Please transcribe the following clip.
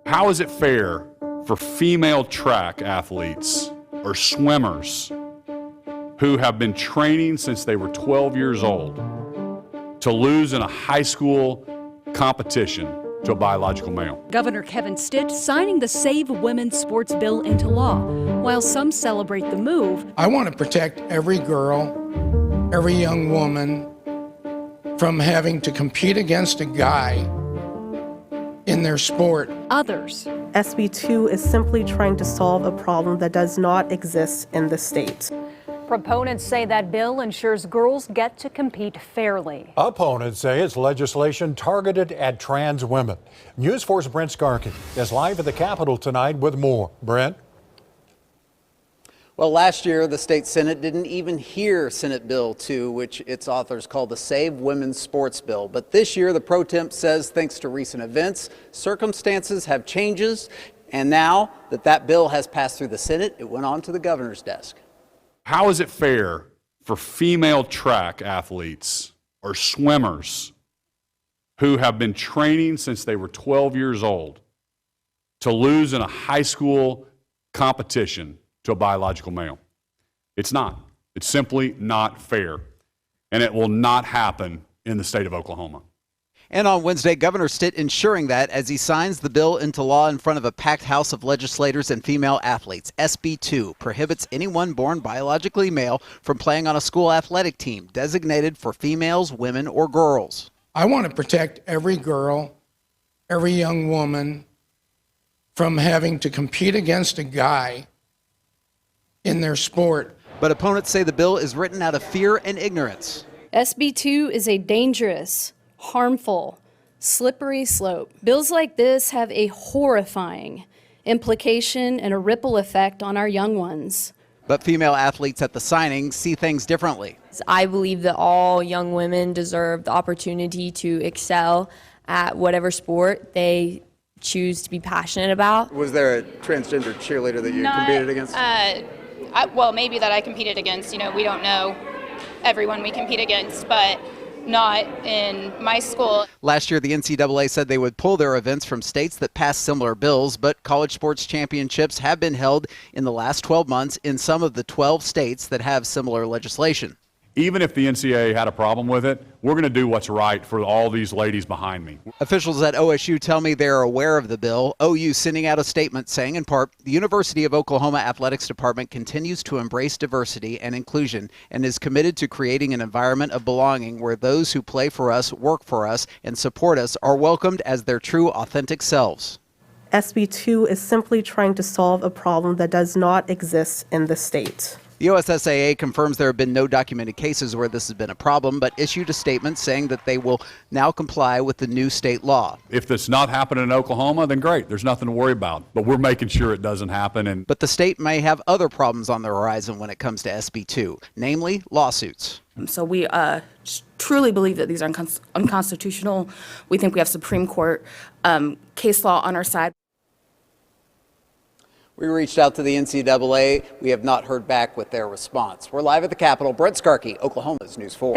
How is it fair for female track athletes or swimmers who have been training since they were 12 years old to lose in a high school competition to a biological male? Governor Kevin Stitt signing the Save Women's Sports Bill into law. While some celebrate the move, I want to protect every girl, every young woman from having to compete against a guy in their sport. others SB 2 is simply trying to solve a problem that does not exist in the state. Proponents say that bill ensures girls get to compete fairly. Opponents say it's legislation targeted at trans women. News 4's Brent Skarkey is live at the Capitol tonight with more. Brent? Well, last year, the state Senate didn't even hear Senate Bill 2, which its authors call the Save Women's Sports Bill. But this year, the pro temp says thanks to recent events, circumstances have changed. And now that bill has passed through the Senate, it went on to the governor's desk. How is it fair for female track athletes or swimmers who have been training since they were 12 years old to lose in a high school competition to a biological male? It's not. It's simply not fair. And it will not happen in the state of Oklahoma. And on Wednesday, Governor Stitt ensuring that as he signs the bill into law in front of a packed house of legislators and female athletes. SB 2 prohibits anyone born biologically male from playing on a school athletic team designated for females, women, or girls. I want to protect every girl, every young woman from having to compete against a guy in their sport. But opponents say the bill is written out of fear and ignorance. SB 2 is a dangerous, harmful, slippery slope. Bills like this have a horrifying implication and a ripple effect on our young ones. But female athletes at the signing see things differently. I believe that all young women deserve the opportunity to excel at whatever sport they choose to be passionate about. Was there a transgender cheerleader that you competed against? Well, maybe that I competed against. We don't know everyone we compete against, but not in my school. Last year, the NCAA said they would pull their events from states that passed similar bills, but college sports championships have been held in the last 12 months in some of the 12 states that have similar legislation. Even if the NCAA had a problem with it, we're going to do what's right for all these ladies behind me. Officials at OSU tell me they're aware of the bill. OU sending out a statement saying, in part, the University of Oklahoma Athletics Department continues to embrace diversity and inclusion and is committed to creating an environment of belonging where those who play for us, work for us, and support us are welcomed as their true, authentic selves. SB 2 is simply trying to solve a problem that does not exist in the state. The OSSAA confirms there have been no documented cases where this has been a problem, but issued a statement saying that they will now comply with the new state law. If this not happening in Oklahoma, then great. There's nothing to worry about. But we're making sure it doesn't happen. But the state may have other problems on the horizon when it comes to SB 2, namely lawsuits. So we truly believe that these are unconstitutional. We think we have Supreme Court case law on our side. We reached out to the NCAA. We have not heard back with their response. We're live at the Capitol. Brent Skarkey, Oklahoma's News 4.